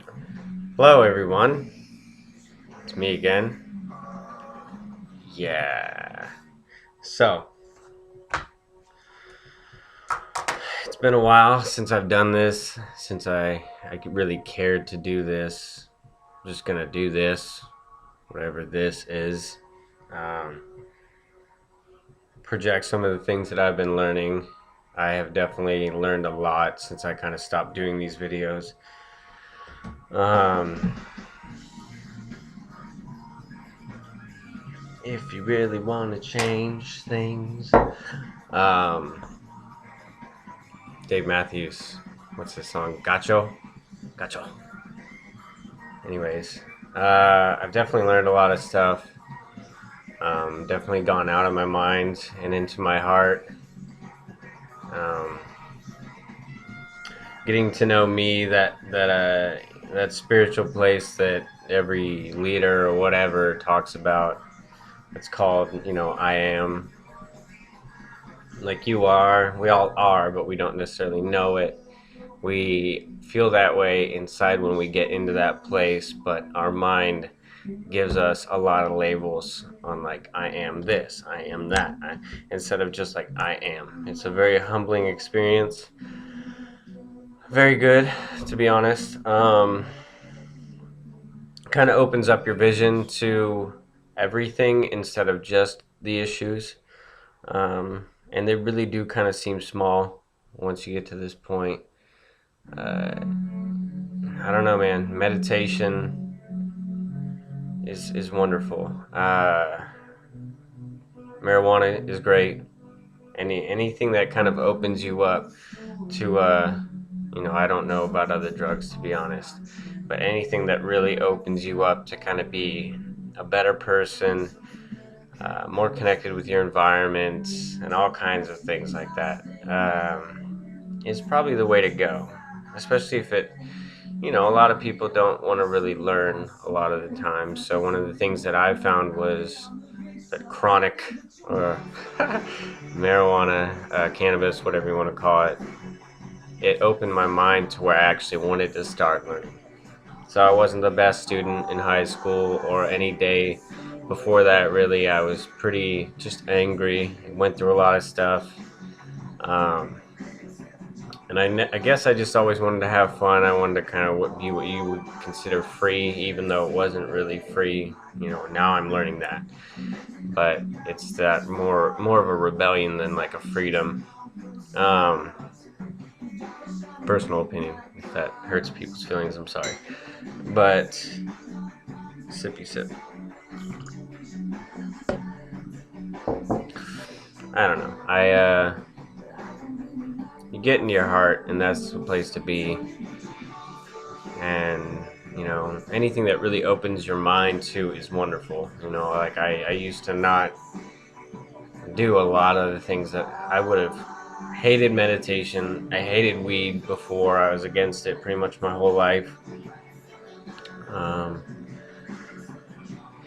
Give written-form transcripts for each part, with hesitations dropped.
Hello, everyone. It's me again. Yeah. So, it's been a while since I've done this, since I really cared to do this. I'm just going to do this, whatever this is. Um, Project some of the things that I've been learning. I have definitely learned a lot since I kind of stopped doing these videos. Um, if you really want to change things, um, Dave Matthews, what's this song? Gacho? Gacho. Anyways, I've definitely learned a lot of stuff. Definitely gone out of my mind and into my heart. Um, Getting to know me, that spiritual place that every leader or whatever talks about. It's called, I am. Like you are, we all are, but we don't necessarily know it. We feel that way inside when we get into that place, but our mind gives us a lot of labels on, like, I am this, I am that, instead of just like I am. It's a very humbling experience. Very good, to be honest. Kind of opens up your vision to everything instead of just the issues. And they really do kind of seem small once you get to this point. Uh, I don't know, man. Meditation is wonderful. Marijuana is great. Anything that kind of opens you up to I don't know about other drugs, to be honest, but anything that really opens you up to kind of be a better person, more connected with your environment, and all kinds of things like that, is probably the way to go. Especially if a lot of people don't want to really learn a lot of the time. So one of the things that I found was that chronic or marijuana, cannabis, whatever you want to call it, it opened my mind to where I actually wanted to start learning. So I wasn't the best student in high school or any day before that, really. I was pretty just angry, went through a lot of stuff. Um, and I guess I just always wanted to have fun. I wanted to kind of be what you would consider free, even though it wasn't really free. Now I'm learning that. But it's that more of a rebellion than like a freedom. Um, Personal opinion. If that hurts people's feelings, I'm sorry. But sippy sip. I don't know. You get into your heart, and that's the place to be. And anything that really opens your mind to is wonderful. Like I used to not do a lot of the things that I would have hated. Meditation. I hated weed before. I was against it pretty much my whole life. Um,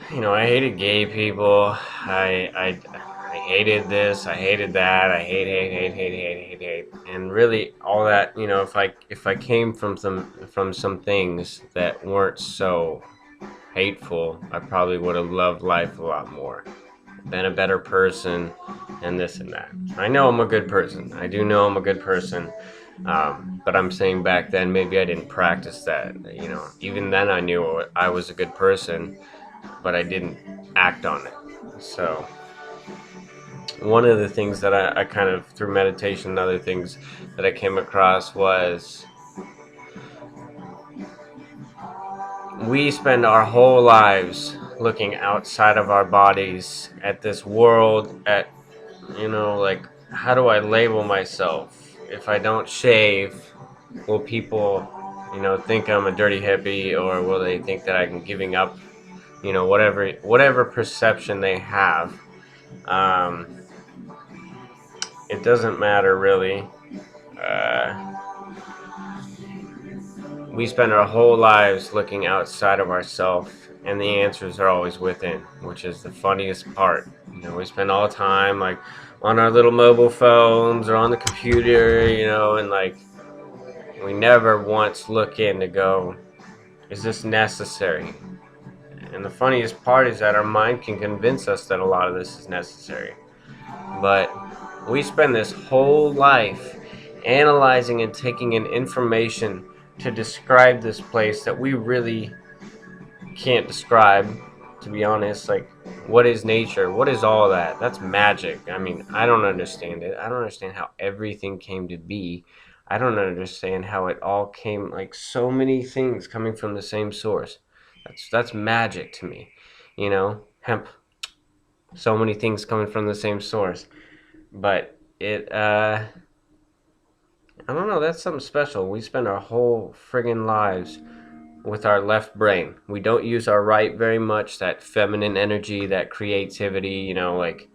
I hated gay people. I hated this. I hated that. I hate. And really, all that. If I came from some things that weren't so hateful, I probably would have loved life a lot more, been a better person, and this and that. I know I'm a good person. I do know I'm a good person. But I'm saying back then, maybe I didn't practice that. Even then I knew I was a good person, but I didn't act on it. So one of the things that I kind of, through meditation and other things that I came across, was we spend our whole lives looking outside of our bodies at this world, at, like, how do I label myself? If I don't shave, will people, think I'm a dirty hippie, or will they think that I'm giving up, whatever perception they have. Um, it doesn't matter, really. Uh, we spend our whole lives looking outside of ourselves, and the answers are always within, which is the funniest part. We spend all the time, like, on our little mobile phones or on the computer, and, like, we never once look in to go, Is this necessary? And the funniest part is that our mind can convince us that a lot of this is necessary. But we spend this whole life analyzing and taking in information to describe this place that we really can't describe, to be honest. Like, what is nature? What is all that? That's magic. I mean, I don't understand it. I don't understand how everything came to be. I don't understand how it all came, like so many things coming from the same source. That's magic to me. You know, hemp, so many things coming from the same source. But I don't know, that's something special. We spend our whole friggin' lives with our left brain. We don't use our right very much, that feminine energy, that creativity, you know, like,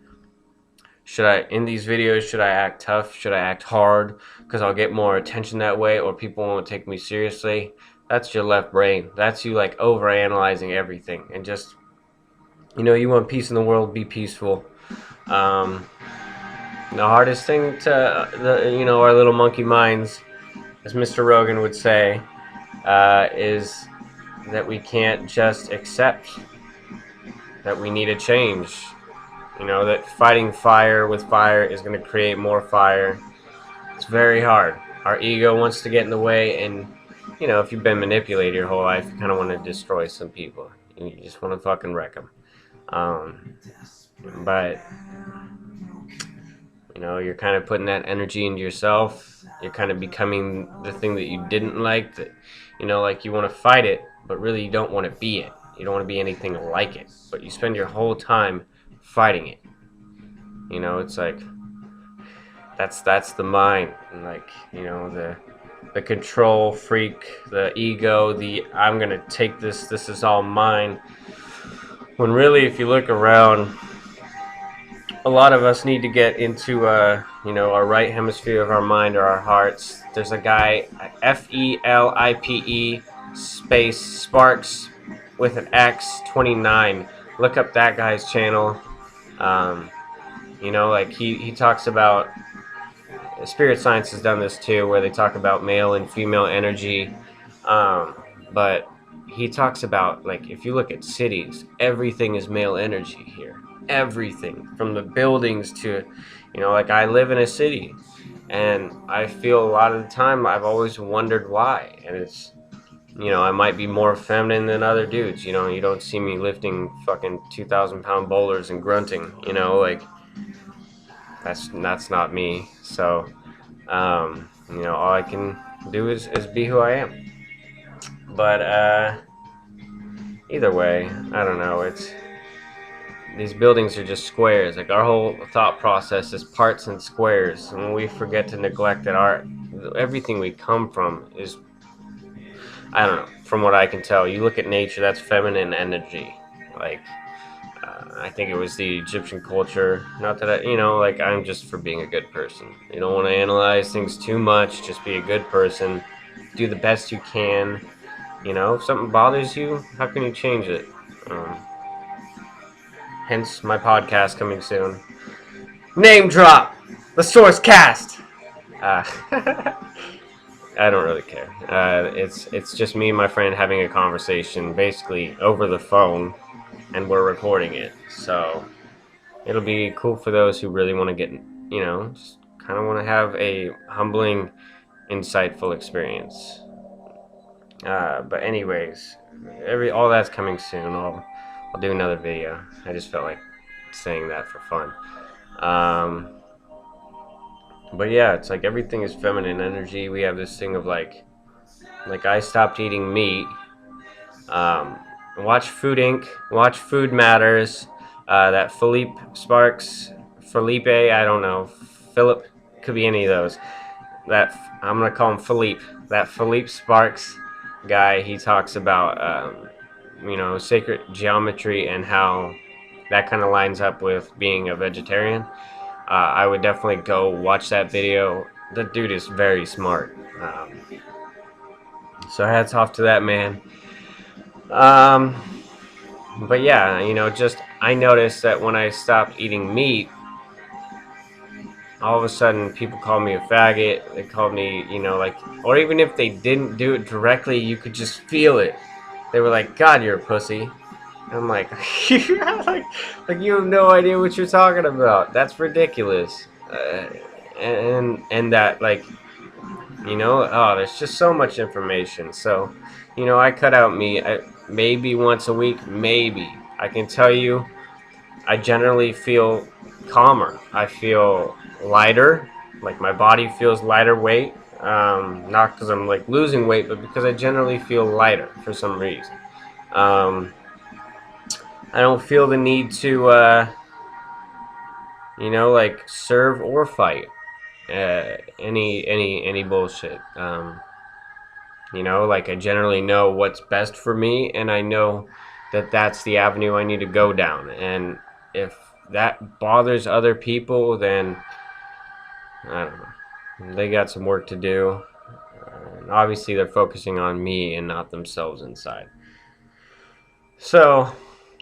in these videos, should I act tough? Should I act hard? Because I'll get more attention that way, or people won't take me seriously. That's your left brain. That's you, like, overanalyzing everything. And just, you know, you want peace in the world, be peaceful. Um, the hardest thing to, our little monkey minds, as Mr. Rogan would say, is that we can't just accept that we need a change. You know, that fighting fire with fire is going to create more fire. It's very hard. Our ego wants to get in the way, and, you know, if you've been manipulated your whole life, you kind of want to destroy some people. You just want to fucking wreck them. But, you know, you're kind of putting that energy into yourself. You're kind of becoming the thing that you didn't like. That, you know, like, you want to fight it, but really you don't want to be it. You don't want to be anything like it. But you spend your whole time fighting it. You know, it's like, that's the mind. And, like, you know, the control freak, the ego, the I'm gonna take this is all mine. When really, if you look around, a lot of us need to get into you know, our right hemisphere of our mind or our hearts. There's a guy, FELIPE space Sparks with an X 29. Look up that guy's channel. You know, like, he talks about, Spirit Science has done this too, where they talk about male and female energy. But he talks about, like, if you look at cities, everything is male energy here. Everything, from the buildings to, you know, like, I live in a city, and I feel a lot of the time I've always wondered why. And it's, you know, I might be more feminine than other dudes. You know, you don't see me lifting fucking 2,000-pound boulders and grunting. You know, like, that's not me. So, you know, all I can do is be who I am. But either way, I don't know. It's, these buildings are just squares. Like, our whole thought process is parts and squares, and we forget to neglect that everything we come from is, I don't know, from what I can tell, you look at nature, that's feminine energy. Like, I think it was the Egyptian culture. Not that you know, like, I'm just for being a good person. You don't want to analyze things too much. Just be a good person. Do the best you can. You know, if something bothers you, how can you change it? Hence my podcast coming soon. Name drop. The Source Cast. I don't really care. It's just me and my friend having a conversation, basically over the phone, and we're recording it. So it'll be cool for those who really want to get, you know, just kind of want to have a humbling, insightful experience. But anyways, all that's coming soon. I'll do another video. I just felt like saying that for fun. But yeah, it's like everything is feminine energy. We have this thing of, like I stopped eating meat. Watch Food Inc. Watch Food Matters. That Felipe, I don't know. Philip, could be any of those. That, I'm gonna call him Philippe. That Philippe Sparks guy, he talks about, you know, sacred geometry and how that kind of lines up with being a vegetarian. I would definitely go watch that video. The dude is very smart. So hats off to that man. But yeah, you know, just, I noticed that when I stopped eating meat, all of a sudden people called me a faggot. They called me, you know, like, or even if they didn't do it directly, you could just feel it. they were like, God, you're a pussy. I'm like, like you have no idea what you're talking about. That's ridiculous. And that, like, there's just so much information. So, I cut out meat. Maybe once a week, maybe. I can tell you, I generally feel calmer. I feel lighter. Like my body feels lighter weight. Not because I'm like losing weight, but because I generally feel lighter for some reason. Um, I don't feel the need to, like serve or fight any bullshit. Like I generally know what's best for me, and I know that that's the avenue I need to go down. And if that bothers other people, then I don't know. They got some work to do. And obviously, they're focusing on me and not themselves inside. So,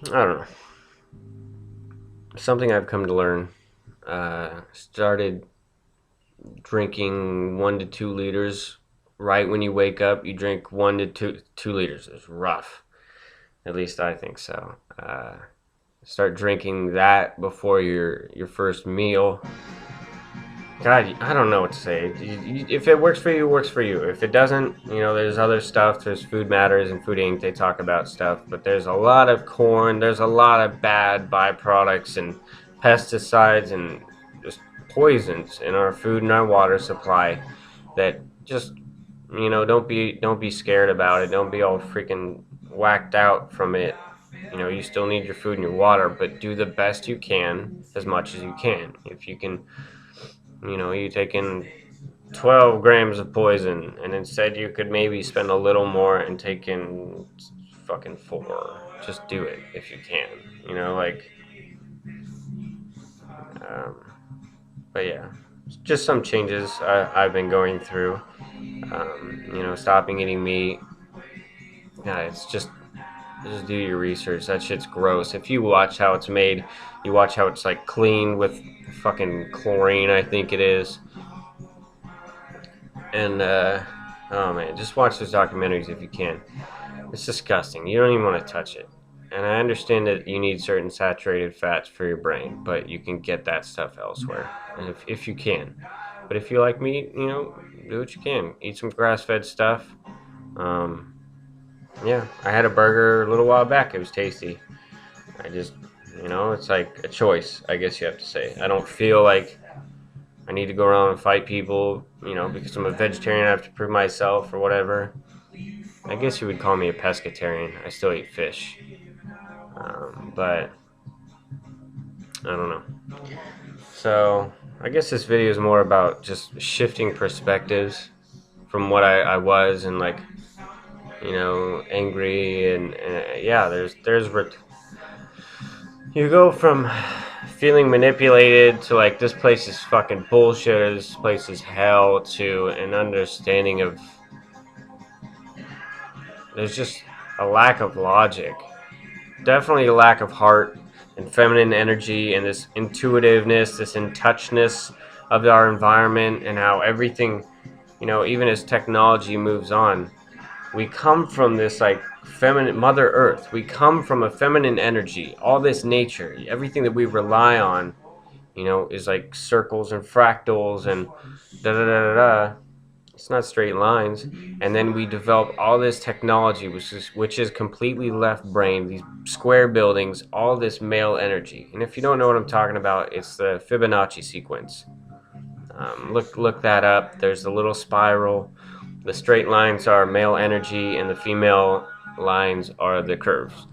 I don't know. Something I've come to learn. Started drinking 1 to 2 liters right when you wake up. You drink 1 to 2 liters. It's rough. At least I think so. Start drinking that before your first meal. God, I don't know what to say. If it works for you, it works for you. If it doesn't, there's other stuff. There's Food Matters and Food Inc. They talk about stuff, but there's a lot of corn. There's a lot of bad byproducts and pesticides and just poisons in our food and our water supply that just, don't be scared about it. Don't be all freaking whacked out from it. You still need your food and your water, but do the best you can as much as you can. If you can, you take in 12 grams of poison, and instead you could maybe spend a little more and take in fucking 4. Just do it if you can. Like, um, but yeah, just some changes I've been going through. Stopping eating meat. Yeah, it's just do your research. That shit's gross. If you watch how it's made, you watch how it's like cleaned with fucking chlorine, I think it is. And oh man, just watch those documentaries if you can. It's disgusting. You don't even want to touch it. And I understand that you need certain saturated fats for your brain, but you can get that stuff elsewhere, and if you can. But if you like meat, do what you can. Eat some grass-fed stuff. Um, yeah, I had a burger a little while back. It was tasty. I just, it's like a choice, I guess you have to say. I don't feel like I need to go around and fight people, because I'm a vegetarian. I have to prove myself or whatever. I guess you would call me a pescatarian. I still eat fish. But I don't know. So I guess this video is more about just shifting perspectives from what I was and like, angry and yeah, you go from feeling manipulated to like this place is fucking bullshit, this place is hell, to an understanding of there's just a lack of logic, definitely a lack of heart and feminine energy and this intuitiveness, this in touchness of our environment and how everything, even as technology moves on, we come from this like feminine Mother Earth. We come from a feminine energy. All this nature, everything that we rely on, is like circles and fractals and da da da da da. It's not straight lines. And then we develop all this technology, which is completely left brain. These square buildings, all this male energy. And if you don't know what I'm talking about, it's the Fibonacci sequence. Look that up. There's the little spiral. The straight lines are male energy, and the female lines are the curves.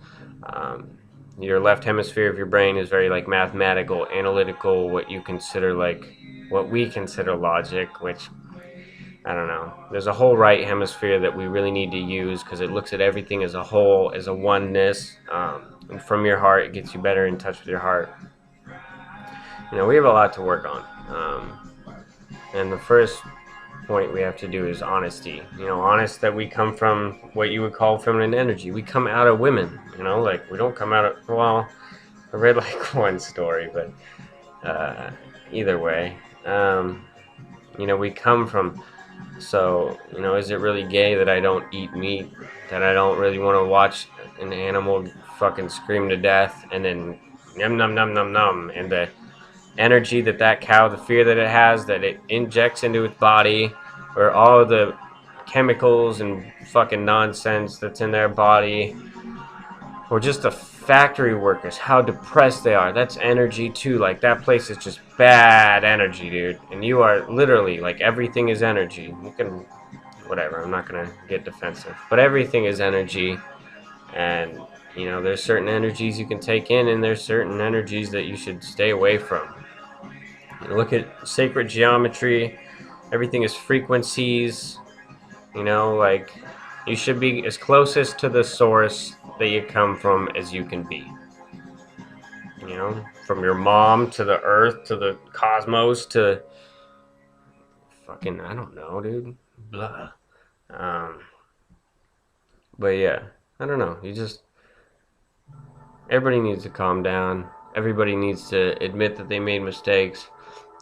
Your left hemisphere of your brain is very like mathematical, analytical, what we consider logic, which I don't know. There's a whole right hemisphere that we really need to use because it looks at everything as a whole, as a oneness. And from your heart, it gets you better in touch with your heart. We have a lot to work on. And the first point we have to do is honesty. Honest that we come from what you would call feminine energy. We come out of women. Like we don't come out of. Well, I read like one story, but either way, we come from So, is it really gay that I don't eat meat? That I don't really want to watch an animal fucking scream to death and then num num num num num, and the energy that that cow, the fear that it has, that it injects into its body, or all the chemicals and fucking nonsense that's in their body, or just the factory workers, how depressed they are. That's energy too. Like, that place is just bad energy, dude. And you are literally, like, everything is energy. You can, whatever, I'm not gonna get defensive, but everything is energy. And, there's certain energies you can take in, and there's certain energies that you should stay away from. Look at sacred geometry. Everything is frequencies. Like, you should be as closest to the source that you come from as you can be. From your mom to the earth to the cosmos to fucking, I don't know, dude. Blah. Um, but yeah, I don't know. Everybody needs to calm down. Everybody needs to admit that they made mistakes.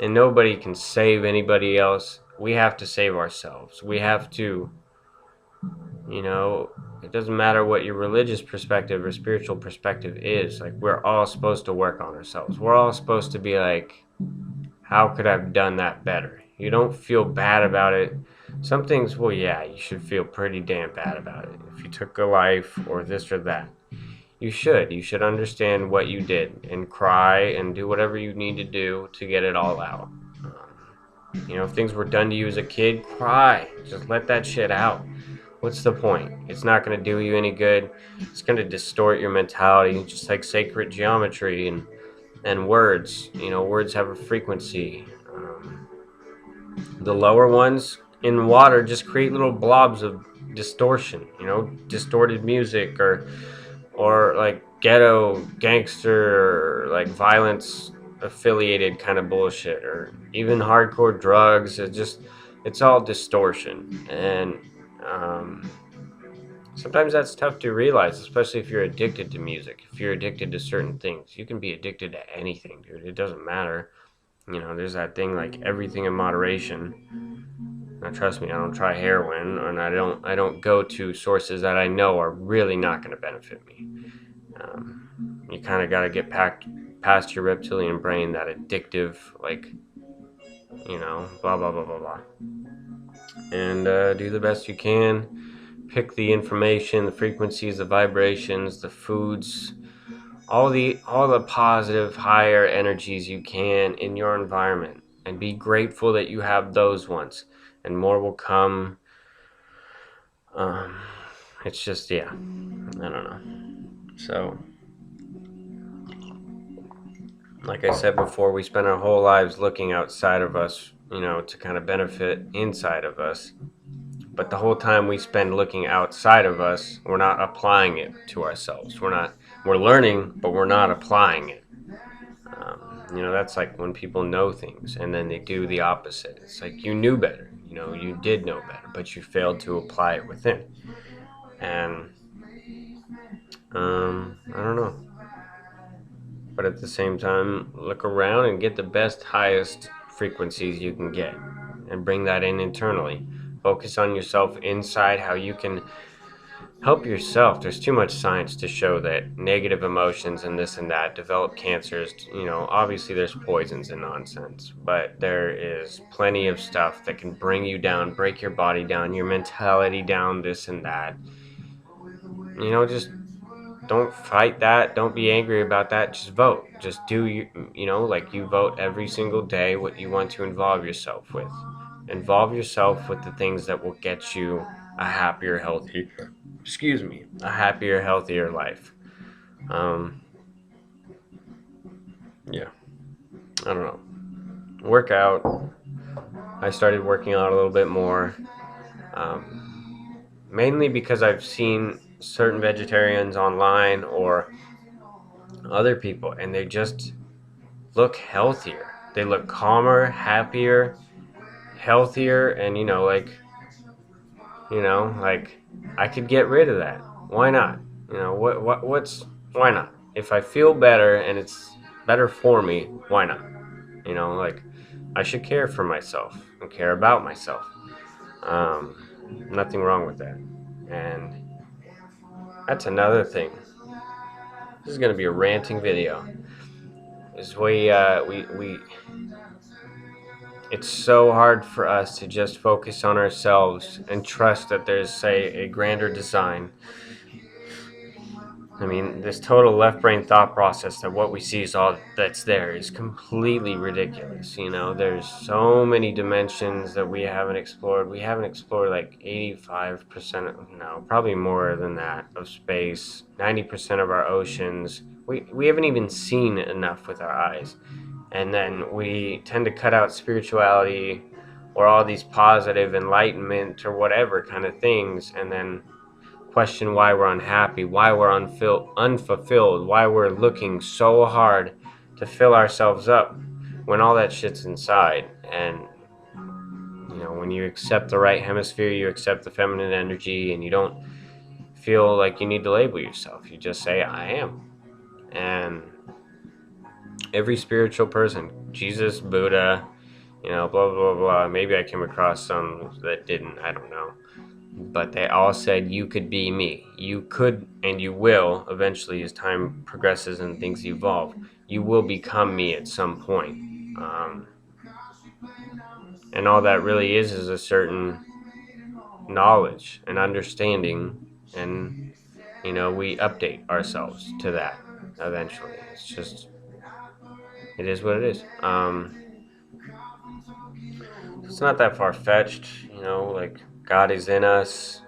And nobody can save anybody else. We have to save ourselves. We have to, you know, it doesn't matter what your religious perspective or spiritual perspective is. Like, we're all supposed to work on ourselves. We're all supposed to be like, how could I have done that better? You don't feel bad about it. Some things, well, yeah, you should feel pretty damn bad about it. If you took a life or this or that, you should. You should understand what you did and cry and do whatever you need to do to get it all out. If things were done to you as a kid, cry. Just let that shit out. What's the point? It's not going to do you any good. It's going to distort your mentality, just like sacred geometry and words. Words have a frequency. The lower ones in water just create little blobs of distortion. Distorted music or like ghetto gangster, or like violence affiliated kind of bullshit, or even hardcore drugs. It's all distortion. And sometimes that's tough to realize, especially if you're addicted to music. If you're addicted to certain things, you can be addicted to anything, dude. It doesn't matter. There's that thing, like, everything in moderation. Now, trust me, I don't try heroin, and I don't go to sources that I know are really not going to benefit me. You kind of got to get past your reptilian brain, that addictive, like, blah blah blah blah blah, and do the best you can. Pick the information, the frequencies, the vibrations, the foods, all the positive higher energies you can in your environment, and be grateful that you have those ones, and more will come. It's just, yeah, I don't know. So, like I said before, we spend our whole lives looking outside of us, to kind of benefit inside of us. But the whole time we spend looking outside of us, we're not applying it to ourselves. We're learning, but we're not applying it. That's like when people know things and then they do the opposite. It's like, you knew better, you did know better, but you failed to apply it within. And I don't know. But at the same time, look around and get the best, highest frequencies you can get and bring that in internally. Focus on yourself inside, how you can help yourself. There's too much science to show that negative emotions and this and that develop cancers. Obviously there's poisons and nonsense, but there is plenty of stuff that can bring you down, break your body down, your mentality down, this and that. Just don't fight that. Don't be angry about that. Just vote. Just do like, you vote every single day what you want to involve yourself with. Involve yourself with the things that will get you a happier, healthier life. Yeah, I don't know. Work out. I started working out a little bit more, mainly because I've seen certain vegetarians online or other people, and they just look healthier. They look calmer, happier, healthier, and like, I could get rid of that. Why not? Why not? If I feel better and it's better for me, why not? Like, I should care for myself and care about myself. Nothing wrong with that. And that's another thing. This is going to be a ranting video. Is we it's so hard for us to just focus on ourselves and trust that there's, say, a grander design. I mean, this total left brain thought process that what we see is all that's there is completely ridiculous. There's so many dimensions that we haven't explored. We haven't explored like 85% no, probably more than that, of space, 90% of our oceans. We haven't even seen enough with our eyes. And then we tend to cut out spirituality or all these positive enlightenment or whatever kind of things, and then question why we're unhappy, why we're unfulfilled, why we're looking so hard to fill ourselves up when all that shit's inside. And when you accept the right hemisphere, you accept the feminine energy, and you don't feel like you need to label yourself. You just say, I am. And every spiritual person, Jesus, Buddha, blah, blah, blah. Maybe I came across some that didn't, I don't know. But they all said you could be me. You could and you will eventually, as time progresses and things evolve. You will become me at some point. And all that really is a certain knowledge and understanding. And, we update ourselves to that eventually. It is what it is. It's not that far fetched, like God is in us,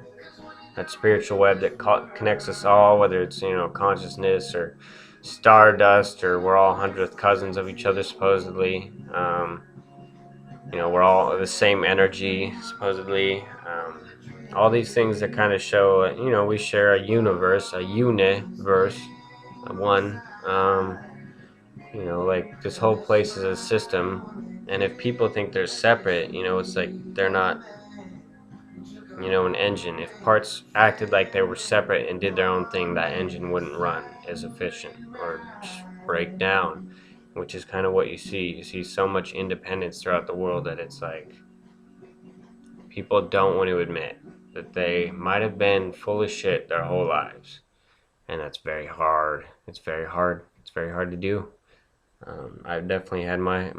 that spiritual web that connects us all, whether it's consciousness or stardust, or we're all 100th cousins of each other supposedly. We're all the same energy supposedly. All these things that kind of show, we share a universe, a universe, one. Like this whole place is a system, and if people think they're separate, it's like they're not. An engine, if parts acted like they were separate and did their own thing, that engine wouldn't run as efficient or just break down, which is kind of what you see. You see so much independence throughout the world that it's like people don't want to admit that they might have been full of shit their whole lives. And that's very hard. It's very hard. It's very hard to do. I've definitely had my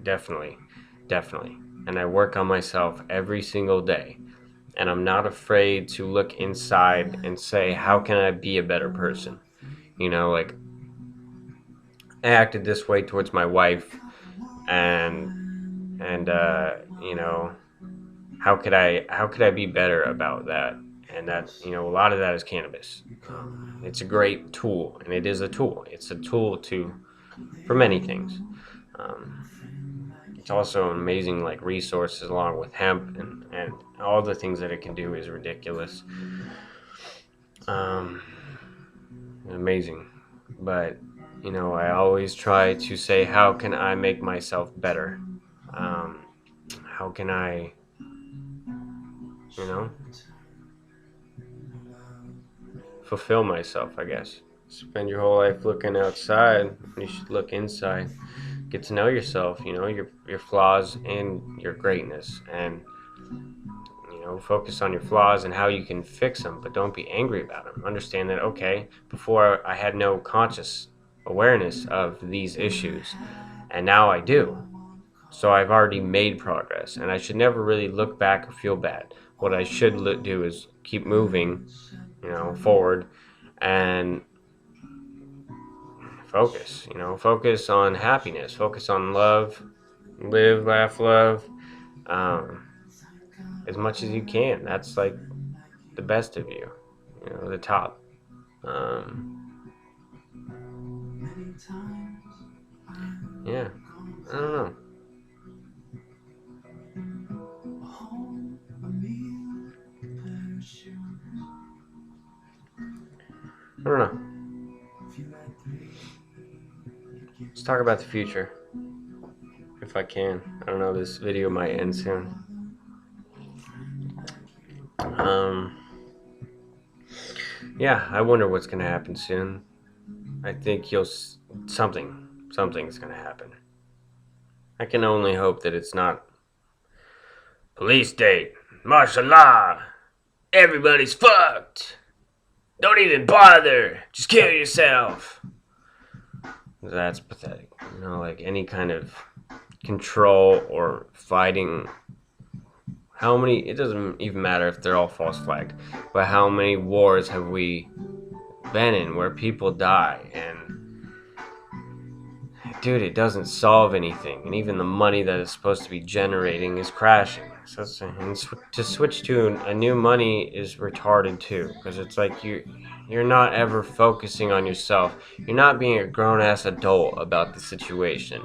definitely. And I work on myself every single day. And I'm not afraid to look inside and say, how can I be a better person? Like I acted this way towards my wife, and how could I be better about that? And that a lot of that is cannabis. It's a great tool, and it is a tool. It's a tool for many things. Um, it's also an amazing resources along with hemp, and all the things that it can do is ridiculous. Um, Amazing. But, I always try to say, how can I make myself better? How can I, you know, fulfill myself, I guess. Spend your whole life looking outside, you should look inside. Get to know yourself, your flaws and your greatness. And, focus on your flaws and how you can fix them, but don't be angry about them. Understand that, okay, before I had no conscious awareness of these issues, and now I do. So I've already made progress, and I should never really look back or feel bad. What I should do is keep moving, forward, and focus on happiness, focus on love, live, laugh, love, um, as much as you can. That's like the best of you, the top. Yeah, I don't know. I don't know. Let's talk about the future, if I can. I don't know. This video might end soon. Um, yeah, I wonder what's gonna happen soon. I think something's gonna happen. I can only hope that it's not police state. Martial law. Everybody's fucked. Don't even bother. Just kill yourself. That's pathetic. Like any kind of control or fighting. How many, it doesn't even matter if they're all false flagged, but how many wars have we been in where people die? And dude, it doesn't solve anything. And even the money that is supposed to be generating is crashing. So to switch to a new money is retarded too, because it's like you're not ever focusing on yourself. You're not being a grown ass adult about the situation.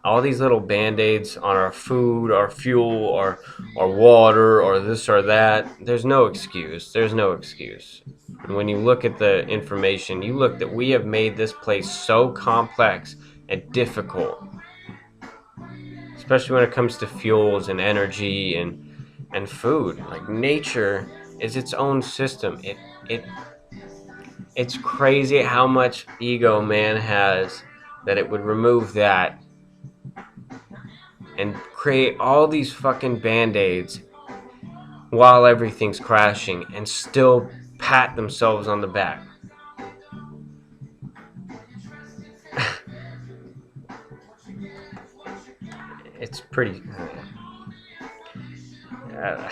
All these little band-aids on our food, our fuel, our water, or this or that, there's no excuse. There's no excuse. And when you look at the information, you look that we have made this place so complex and difficult, especially when it comes to fuels and energy and food. Like nature is its own system. It's crazy how much ego man has that it would remove that and create all these fucking band-aids while everything's crashing and still pat themselves on the back. It's pretty I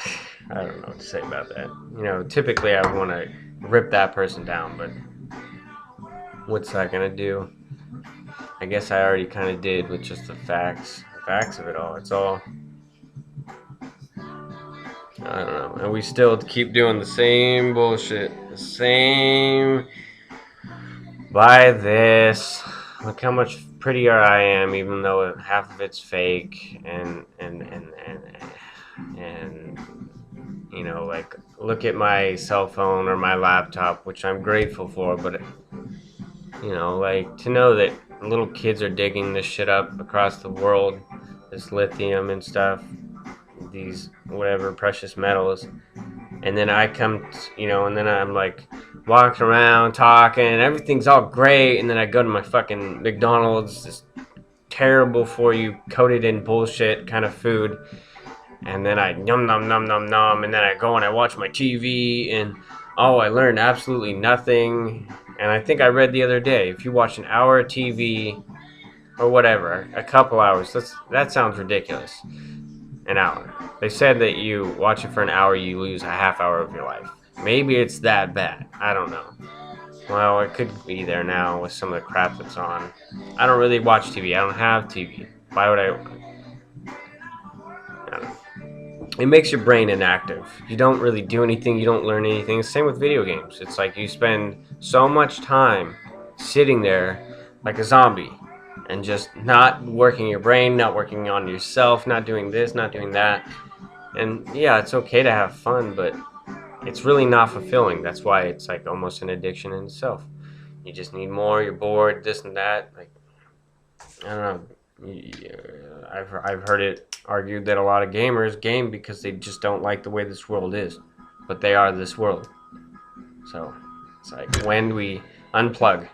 don't know what to say about that. Typically I would want to rip that person down, but what's that gonna do? I guess I already kind of did with just the facts of it all. It's all, I don't know. And we still keep doing the same bullshit. The same. Buy this. Look how much prettier I am, even though half of it's fake. And like, look at my cell phone or my laptop, which I'm grateful for. But like, to know that little kids are digging this shit up across the world, this lithium and stuff, these whatever precious metals, and then I come, and then I'm like walking around talking, and everything's all great, and then I go to my fucking McDonald's, this terrible for you, coated in bullshit kind of food, and then I num num num num num, and then I go and I watch my TV, and I learned absolutely nothing. And I think I read the other day, if you watch an hour of TV or whatever, a couple hours, that sounds ridiculous. An hour. They said that you watch it for an hour, you lose a half hour of your life. Maybe it's that bad. I don't know. Well, it could be there now with some of the crap that's on. I don't really watch TV. I don't have TV. Why would I don't know. It makes your brain inactive. You don't really do anything. You don't learn anything. Same with video games. It's like you spend so much time sitting there like a zombie and just not working your brain, not working on yourself, not doing this, not doing that. And yeah, it's okay to have fun, but it's really not fulfilling. That's why it's like almost an addiction in itself. You just need more. You're bored, this and that. Like, I don't know. I've heard it argued that a lot of gamers game because they just don't like the way this world is, but they are this world. So it's like, when do we unplug?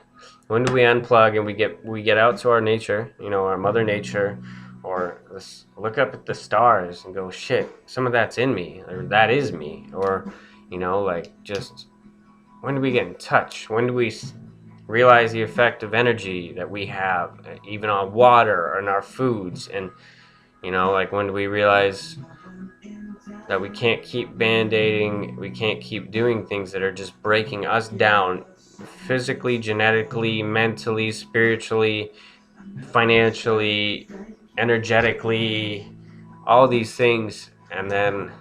When do we unplug and we get out to our nature, our mother nature, or look up at the stars and go, shit, some of that's in me, or that is me, or like, just when do we get in touch? When do we realize the effect of energy that we have, even on water and our foods? And like, when do we realize that we can't keep band-aiding, we can't keep doing things that are just breaking us down physically, genetically, mentally, spiritually, financially, energetically, all these things, and then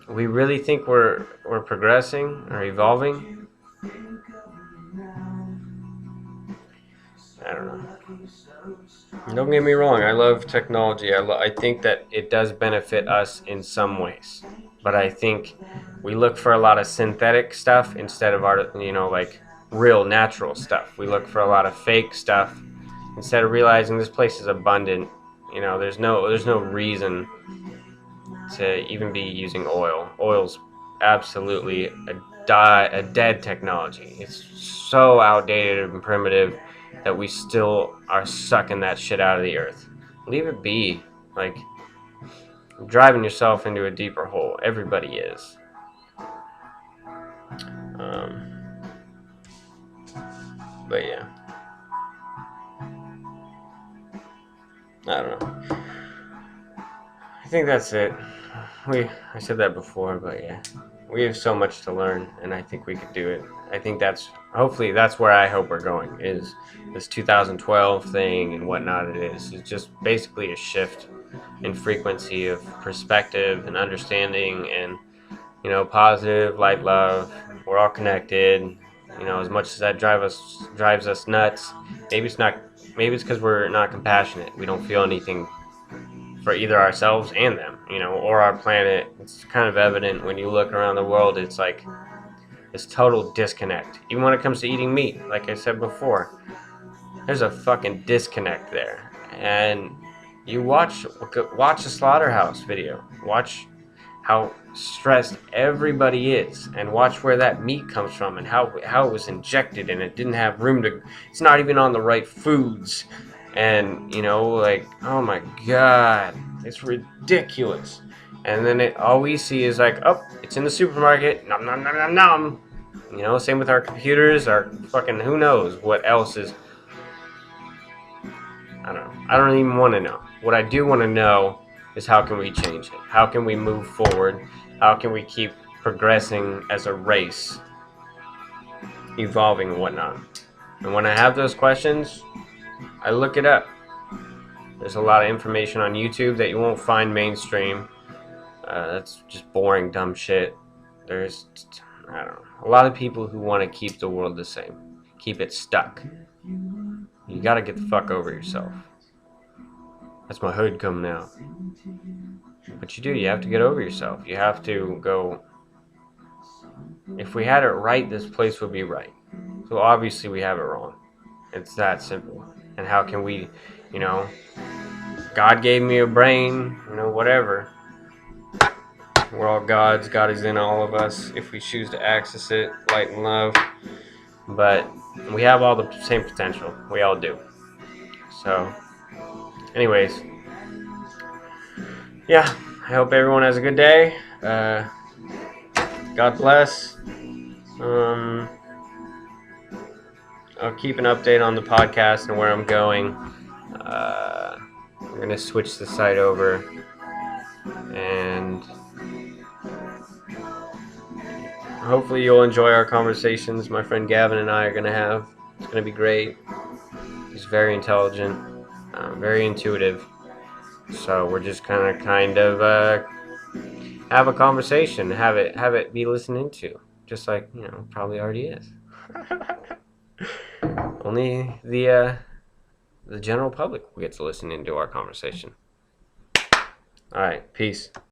we really think we're progressing or evolving? I don't know. Don't get me wrong, I love technology. I think that it does benefit us in some ways. But I think we look for a lot of synthetic stuff instead of like real natural stuff. We look for a lot of fake stuff instead of realizing this place is abundant. There's no reason to even be using oil. Oil's absolutely a dead technology. It's so outdated and primitive that we still are sucking that shit out of the earth. Leave it be. Like, driving yourself into a deeper hole. Everybody is. But yeah, I don't know. I think that's it. I said that before, but yeah, we have so much to learn, and I think we could do it. I think hopefully that's where I hope we're going, is this 2012 thing and whatnot. It's just basically a shift in frequency of perspective and understanding, and positive, light, love. We're all connected. As much as that drives us nuts. Maybe it's not. Maybe it's because we're not compassionate. We don't feel anything for either ourselves and them, or our planet. It's kind of evident when you look around the world. It's like this total disconnect. Even when it comes to eating meat, like I said before, there's a fucking disconnect there. And you watch a slaughterhouse video. Watch how stressed everybody is, and watch where that meat comes from, and how it was injected, and it didn't have room to. It's not even on the right foods, and like, oh my god, it's ridiculous. And then all we see is like, oh, it's in the supermarket, nom nom nom nom nom. Same with our computers, our fucking who knows what else is. I don't know. I don't even want to know. What I do want to know is, how can we change it? How can we move forward? How can we keep progressing as a race, evolving and whatnot? And when I have those questions, I look it up. There's a lot of information on YouTube that you won't find mainstream. That's just boring, dumb shit. There's, I don't know, a lot of people who want to keep the world the same, keep it stuck. You gotta get the fuck over yourself. That's my hood coming out. But you have to get over yourself. You have to go, if we had it right, this place would be right. So obviously we have it wrong. It's that simple. And how can we, God gave me a brain, whatever. We're all gods. God is in all of us if we choose to access it, light and love. But we have all the same potential. We all do. So, anyways, yeah, I hope everyone has a good day. God bless. I'll keep an update on the podcast and where I'm going. We're going to switch the site over, and hopefully you'll enjoy our conversations my friend Gavin and I are going to have. It's going to be great. He's very intelligent, very intuitive. So we're just kind of have a conversation, have it be listened to, just like probably already is. Only the general public will get to listen into our conversation. All right, peace.